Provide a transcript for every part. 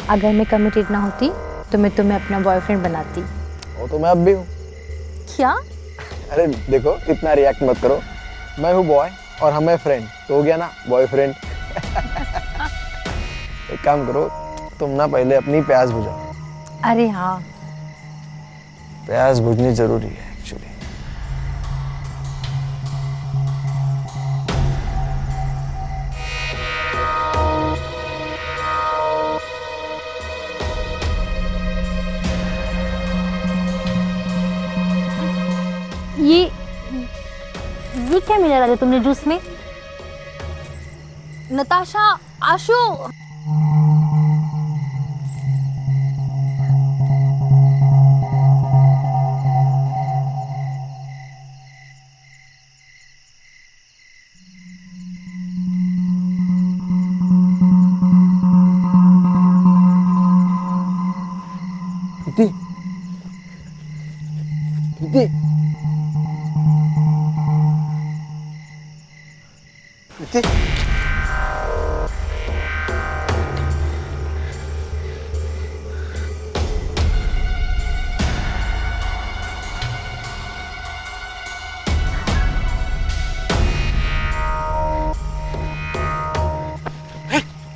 अगर मैं कमिटेड ना होती तो मैं तुम्हें अपना बॉयफ्रेंड बनाती। वो तो मैं अब भी हूँ। क्या? अरे देखो, इतना रिएक्ट मत करो। मैं हूँ बॉय और हमें फ्रेंड, तो हो गया ना बॉयफ्रेंड। एक काम करो, तुम ना पहले अपनी प्यास बुझाओ। अरे हाँ, प्यास बुझनी जरूरी है एक्चुअली। ये क्या मिला राजा तुमने जूस में? नताशा, आशु। प्रीति, प्रीति, प्रीति।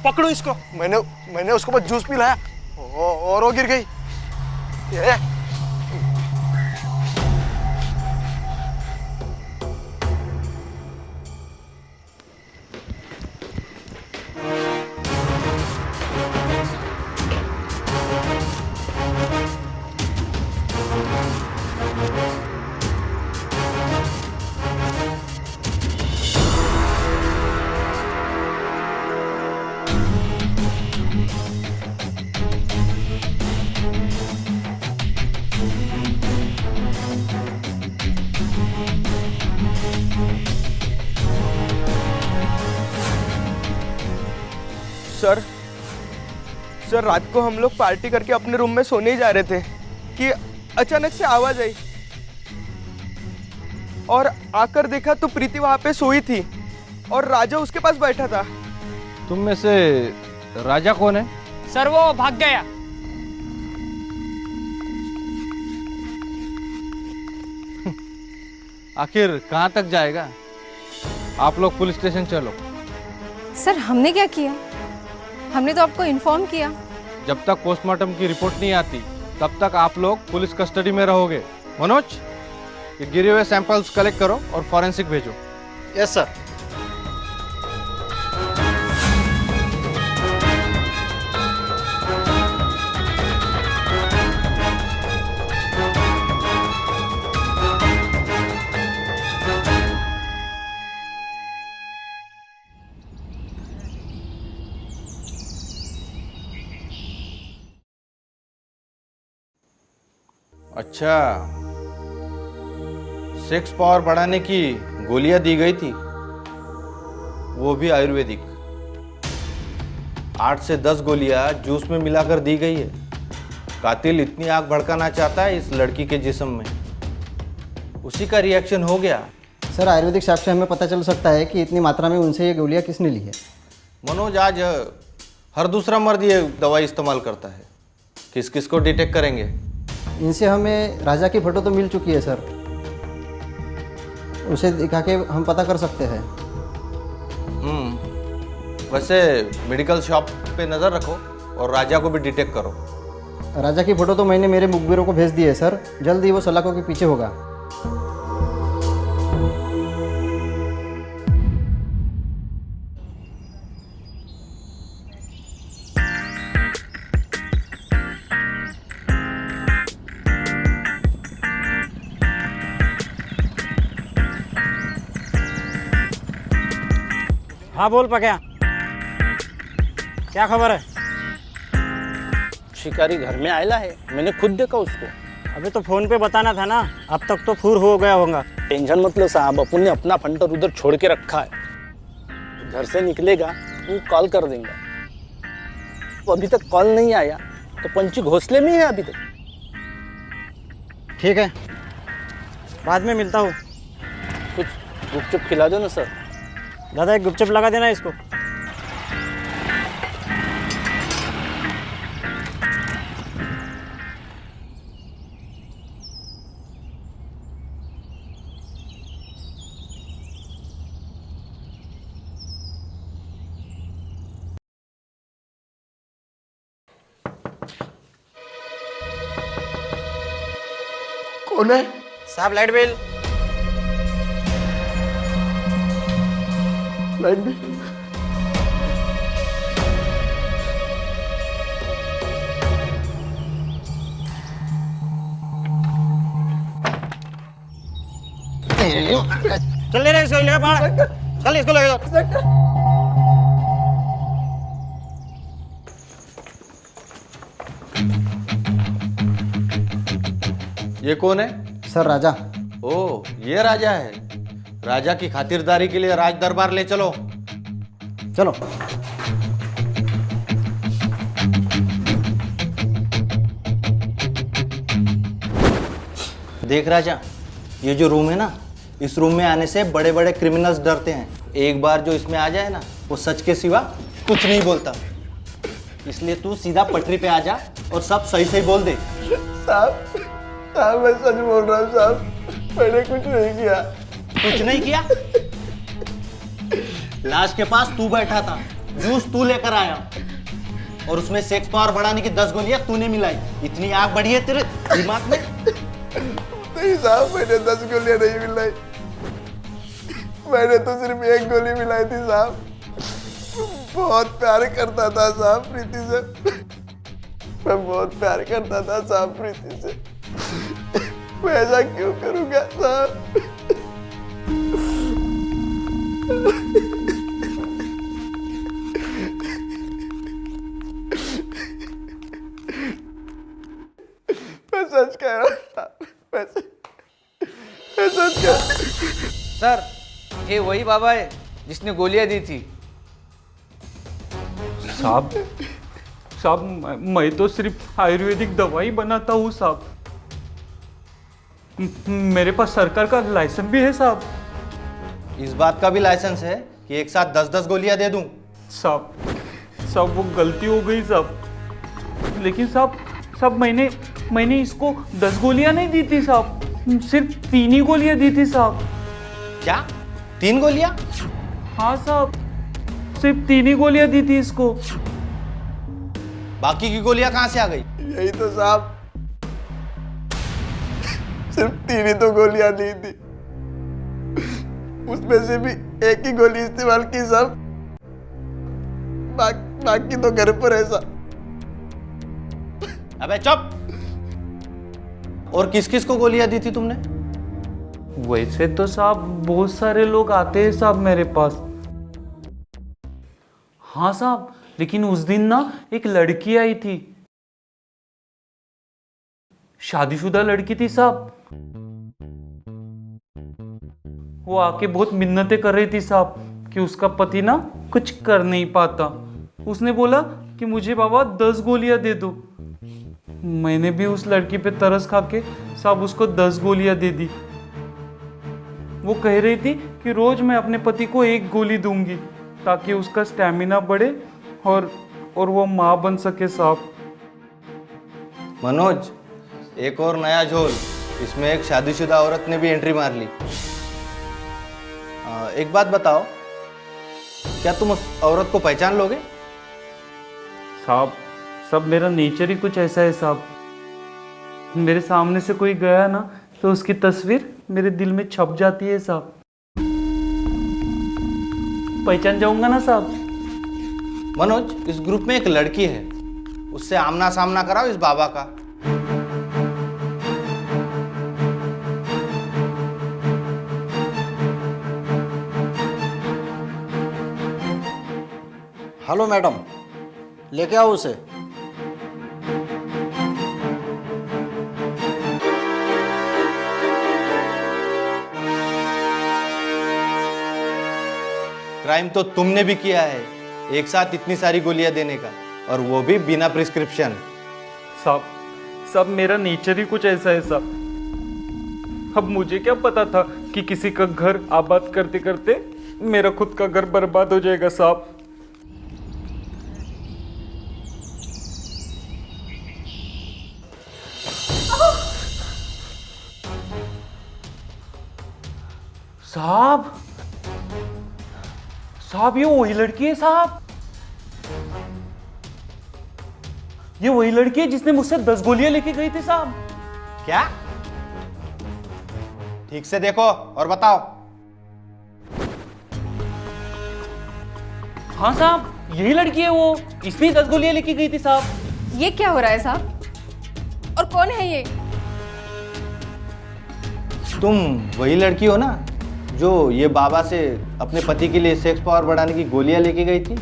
पकड़ो इसको। मैंने उसको बस जूस पिलाया और वो गिर गई। ये सर रात को हम लोग पार्टी करके अपने रूम में सोने ही जा रहे थे कि अचानक से आवाज आई और आकर देखा तो प्रीति वहां पे सोई थी और राजा उसके पास बैठा था। तुम में से राजा कौन है? सर वो भाग गया। आखिर कहाँ तक जाएगा? आप लोग पुलिस स्टेशन चलो। सर हमने क्या किया? हमने तो आपको इन्फॉर्म किया। जब तक पोस्टमार्टम की रिपोर्ट नहीं आती तब तक आप लोग पुलिस कस्टडी में रहोगे। मनोज, ये गिरे हुए सैंपल्स कलेक्ट करो और फॉरेंसिक भेजो। Yes sir. अच्छा, सेक्स पावर बढ़ाने की गोलियां दी गई थी, वो भी आयुर्वेदिक। 8 से 10 गोलियां जूस में मिलाकर दी गई है। कातिल इतनी आग भड़काना चाहता है इस लड़की के जिस्म में, उसी का रिएक्शन हो गया। सर आयुर्वेदिक साक्ष्य से हमें पता चल सकता है कि इतनी मात्रा में उनसे ये गोलियां किसने ली है। मनोज, आज हर दूसरा मर्द ये दवाई इस्तेमाल करता है। किस किस को डिटेक्ट करेंगे? इनसे हमें राजा की फ़ोटो तो मिल चुकी है सर, उसे दिखा के हम पता कर सकते हैं। वैसे मेडिकल शॉप पे नज़र रखो और राजा को भी डिटेक्ट करो। राजा की फ़ोटो तो मैंने मेरे मुखबिरों को भेज दी है सर, जल्द ही वो सलाखों के पीछे होगा। हाँ बोल पक्या, क्या खबर है? शिकारी घर में आयला है, मैंने खुद देखा उसको। अभी तो फोन पे बताना था ना, अब तक तो फूर हो गया होगा। टेंशन मत लो साहब, अपन ने अपना फंटर उधर छोड़ के रखा है। घर से निकलेगा वो कॉल कर देंगे। वो अभी तक कॉल नहीं आया तो पंची घोंसले में है अभी तक। ठीक है, बाद में मिलता हूँ। कुछ गुपचुप खिला दो ना सर। दादा एक गुपचुप लगा देना इसको। कौन है? साहब लाइट बिल। Light bill. चल ले रहे इसको लेकर बाहर, चल इसको लेकर। ये कौन है? सर राजा। ओ, ये राजा है। राजा की खातिरदारी के लिए राज दरबार ले चलो। चलो। देख राजा, ये जो रूम है ना, इस रूम में आने से बड़े बड़े क्रिमिनल्स डरते हैं। एक बार जो इसमें आ जाए ना, वो सच के सिवा कुछ नहीं बोलता। इसलिए तू सीधा पटरी पे आ जा और सब सही सही बोल दे। साहब, साहब मैं सच बोल रहा हूँ साहब, मैंने कुछ नहीं किया। कुछ नहीं किया? लाश के पास तू बैठा था, जूस तू लेकर आया और उसमें सेक्स पावर बढ़ाने की 10 गोलियां तूने मिलाई। इतनी आग बढ़ी है तेरे दिमाग में? नहीं साहब, मैंने 10 गोलियां नहीं मिलाई, मैंने तो सिर्फ 1 गोली मिलाई थी साहब। बहुत प्यार करता था साहब प्रीति से, मैं बहुत प्यार करता था साहब प्रीति से। मैं ऐसा क्यों करूंगा साहब? मैं सच कह रहा था, मैं सच कह रहा। सर, ये वही बाबा है जिसने गोलियां दी थी। साहब, मैं तो सिर्फ आयुर्वेदिक दवाई बनाता हूँ साहब। मेरे पास सरकार का लाइसेंस भी है साहब। इस बात का भी लाइसेंस है कि एक साथ 10-10 गोलियां दे दूं? साहब वो गलती हो गई साहब। लेकिन साहब मैंने इसको 10 गोलियां नहीं दी थी साहब, सिर्फ 3 ही गोलियां दी थी साहब। क्या 3 गोलियां? हाँ साहब, सिर्फ 3 ही गोलियां दी थी इसको। बाकी की गोलियां कहां से आ गई? यही तो साहब, सिर्फ 3 ही तो गोलियां ली थी, उसमें से भी 1 ही गोली इस्तेमाल की साहब, बाकी तो घर पर है साहब। अबे चुप! और किस किस को गोलियां दी थी तुमने? वैसे तो साहब बहुत सारे लोग आते हैं साहब मेरे पास। हाँ साहब, लेकिन उस दिन ना एक लड़की आई थी, शादीशुदा लड़की थी साहब। वो आके बहुत मिन्नतें कर रही थी साहब कि उसका पति ना कुछ कर नहीं पाता। उसने बोला कि मुझे बाबा 10 गोलियां दे दो। मैंने भी उस लड़की पे तरस खा के साहब उसको 10 गोलियां दे दी। वो कह रही थी कि रोज मैं अपने पति को 1 गोली दूंगी ताकि उसका स्टैमिना बढ़े और वो माँ बन सके साहब। मनोज, एक और नया झोल। इसमें एक शादीशुदा औरत ने भी एंट्री मार ली। एक बात बताओ, क्या तुम उस औरत को पहचान लोगे? साहब मेरा नेचर ही कुछ ऐसा है साहब। मेरे सामने से कोई गया ना तो उसकी तस्वीर मेरे दिल में छप जाती है साहब। पहचान जाऊंगा ना साहब। मनोज, इस ग्रुप में एक लड़की है, उससे आमना सामना कराओ इस बाबा का। हेलो मैडम, लेके आओ उसे। क्राइम तो तुमने भी किया है, एक साथ इतनी सारी गोलियां देने का, और वो भी बिना प्रिस्क्रिप्शन। साहब मेरा नेचर ही कुछ ऐसा है साहब। अब मुझे क्या पता था कि किसी का घर आबाद करते करते मेरा खुद का घर बर्बाद हो जाएगा साहब। साहब ये वही लड़की है साहब। ये वही लड़की है जिसने मुझसे 10 गोलियां लेके गई थी साहब। क्या? ठीक से देखो और बताओ। हाँ साहब, यही लड़की है वो, इसने 10 गोलियां लेके गई थी साहब। ये क्या हो रहा है साहब? और कौन है ये? तुम वही लड़की हो ना जो ये बाबा से अपने पति के लिए सेक्स पावर बढ़ाने की गोलियां लेके गई थी?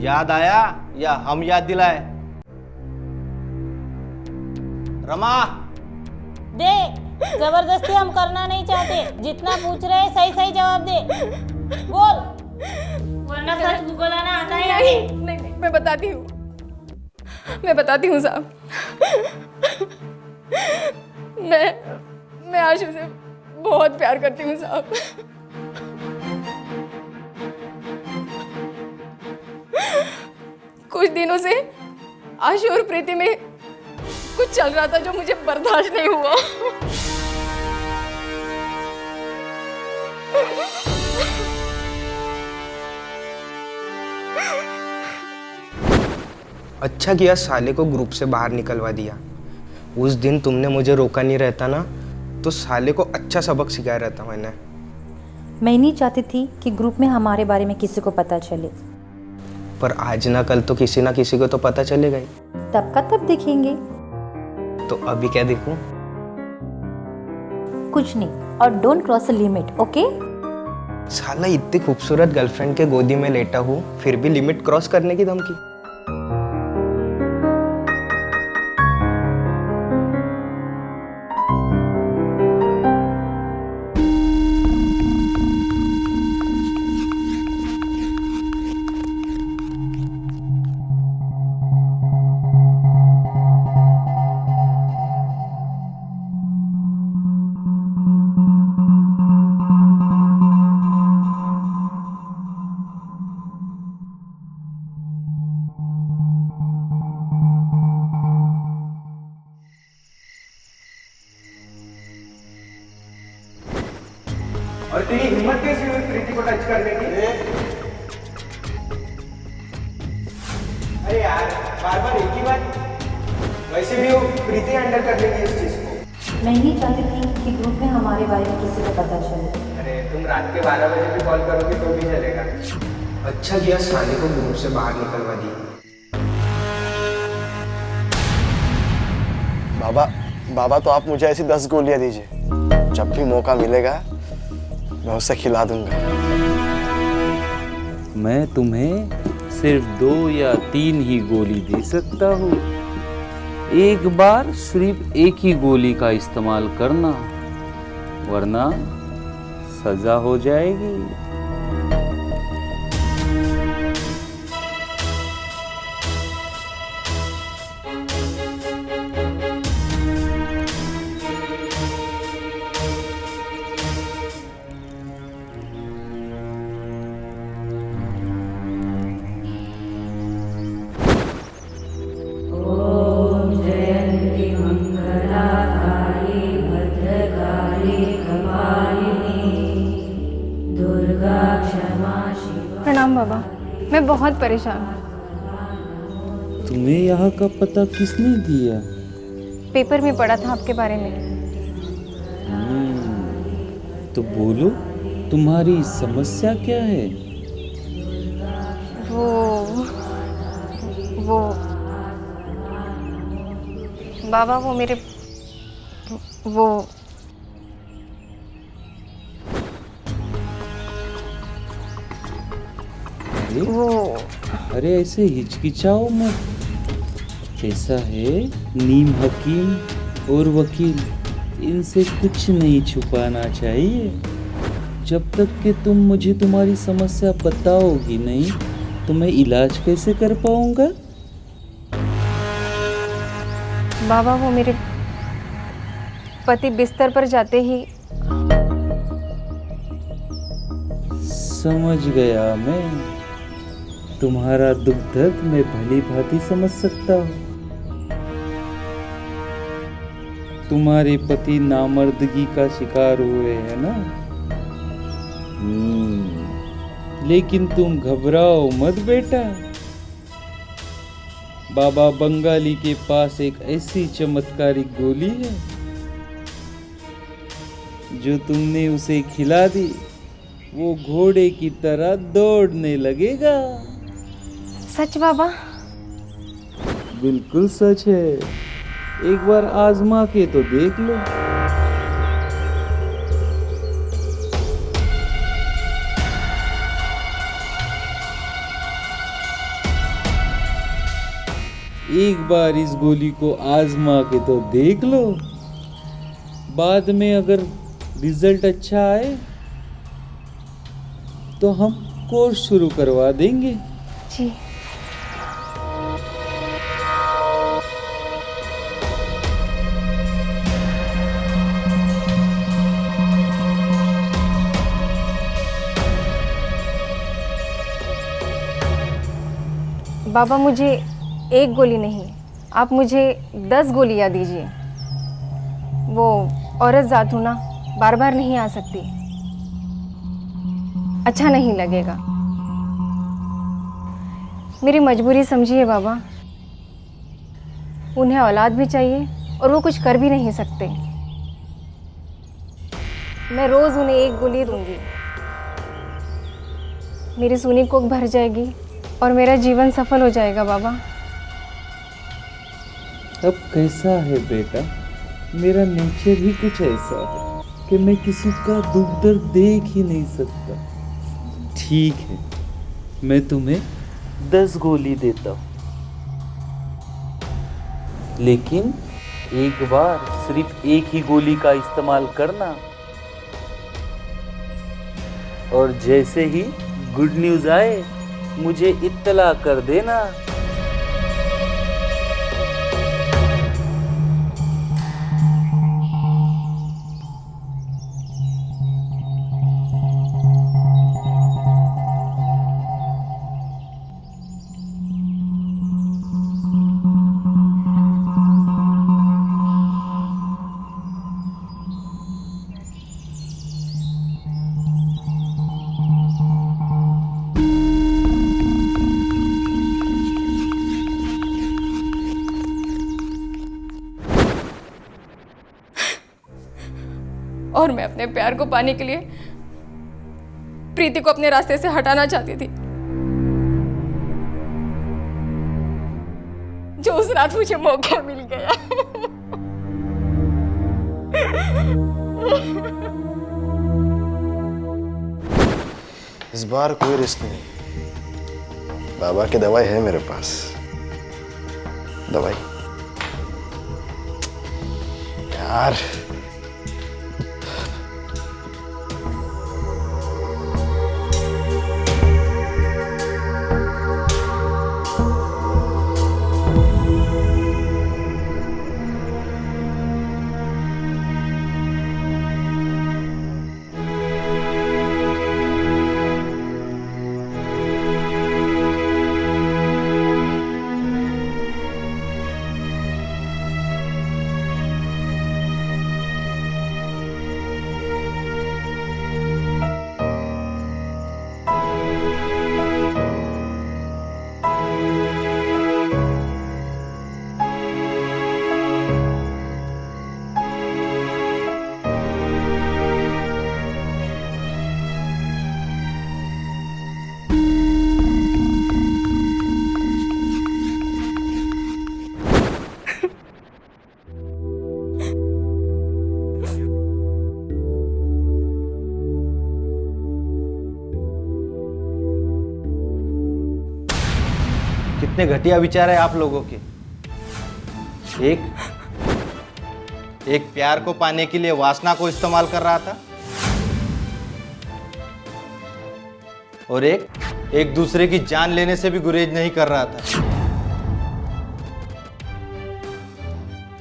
याद आया या हम याद दिलाए? रमा, देख, जबरदस्ती हम करना नहीं चाहते। जितना पूछ रहे सही सही जवाब दे। बोल, वरना सच बुलाना आता है। नहीं, मैं बताती हूँ। मैं बताती हूँ साहब। मैं आशु से बहुत प्यार करती हूँ साहब। कुछ दिनों से आशु और प्रीति में कुछ चल रहा था जो मुझे बर्दाश्त नहीं हुआ। अच्छा किया साले को ग्रुप से बाहर निकलवा दिया। उस दिन तुमने मुझे रोका नहीं रहता ना, तो साले को अच्छा सबक सिखाया रहता मैंने। मैं नहीं चाहती थी कि ग्रुप में हमारे बारे में किसी को पता चले, पर आज ना कल तो किसी ना किसी को तो पता चलेगा ही। तब का तब देखेंगे। तो अभी क्या देखूं? कुछ नहीं, और don't cross the limit, okay? साला इतनी खूबसूरत गर्लफ्रेंड के गोदी में लेटा हूँ, फिर भी लिमिट क्रॉस करने की धमकी। और तेरी हिम्मत कैसी हुई प्रीति को टच करने की? अरे यार, बार बार एक ही बात। वैसे भी वो प्रीति हैंडल कर लेगी इस चीज को। मैं नहीं चाहती थी कि ग्रुप में हमारे बारे में किसी को पता चले। अरे तुम रात के 12 बजे भी कॉल करोगे तो भी चलेगा। अच्छा किया साले को ग्रुप से बाहर निकलवा दिया। बाबा तो आप मुझे ऐसी 10 गोलियां दीजिए, जब भी मौका मिलेगा मैं उसे खिला दूंगा। मैं तुम्हें सिर्फ 2 या 3 ही गोली दे सकता हूँ। एक बार सिर्फ एक ही गोली का इस्तेमाल करना, वरना सजा हो जाएगी। प्रणाम बाबा, मैं बहुत परेशान हूँ। तुम्हें यहाँ का पता किसने दिया? पेपर में पढ़ा था आपके बारे में। तो बोलो, तुम्हारी समस्या क्या है? वो बाबा, वो मेरे वो अरे ऐसे हिचकिचाओ मत। ऐसा है, नीम हकीम और वकील, इनसे कुछ नहीं छुपाना चाहिए। जब तक कि तुम मुझे तुम्हारी समस्या बताओगी नहीं, तो मैं इलाज कैसे कर पाऊंगा? बाबा, वो मेरे पति बिस्तर पर जाते ही। समझ गया मैं। तुम्हारा दुख दर्द मैं भली भांति समझ सकता हूँ। तुम्हारे पति नामर्दगी का शिकार हुए हैं ना? लेकिन तुम घबराओ मत बेटा, बाबा बंगाली के पास एक ऐसी चमत्कारिक गोली है जो तुमने उसे खिला दी, वो घोड़े की तरह दौड़ने लगेगा। सच बाबा? बिल्कुल सच है, एक बार आजमा के तो देख लो। एक बार इस गोली को आजमा के तो देख लो, बाद में अगर रिजल्ट अच्छा आए तो हम कोर्स शुरू करवा देंगे। जी। बाबा मुझे एक गोली नहीं, आप मुझे 10 गोलियां दीजिए। वो औरत जात हूँ ना, बार बार नहीं आ सकती, अच्छा नहीं लगेगा। मेरी मजबूरी समझिए बाबा, उन्हें औलाद भी चाहिए और वो कुछ कर भी नहीं सकते। मैं रोज़ उन्हें एक गोली दूंगी, मेरी सूनी कोख भर जाएगी और मेरा जीवन सफल हो जाएगा बाबा। अब कैसा है बेटा, मेरा नेचर ही कुछ ऐसा है कि मैं किसी का दुख दर्द देख ही नहीं सकता। ठीक है, मैं तुम्हें 10 गोली देता हूँ, लेकिन एक बार सिर्फ एक ही गोली का इस्तेमाल करना, और जैसे ही गुड न्यूज़ आए मुझे इत्तला कर देना। और मैं अपने प्यार को पाने के लिए प्रीति को अपने रास्ते से हटाना चाहती थी, जो उस रात मुझे मौका मिल गया। इस बार कोई रिस्क नहीं, बाबा की दवाई है मेरे पास। दवाई यार, कितने घटिया विचार है आप लोगों के। एक प्यार को पाने के लिए वासना को इस्तेमाल कर रहा था, और एक दूसरे की जान लेने से भी गुरेज नहीं कर रहा था।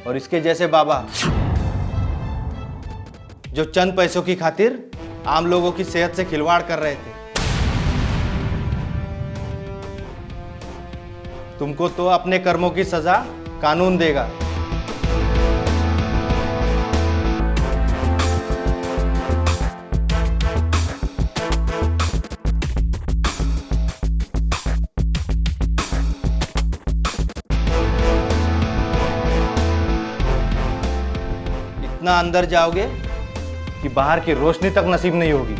और इसके जैसे बाबा जो चंद पैसों की खातिर आम लोगों की सेहत से खिलवाड़ कर रहे थे। तुमको तो अपने कर्मों की सजा कानून देगा। इतना अंदर जाओगे कि बाहर की रोशनी तक नसीब नहीं होगी।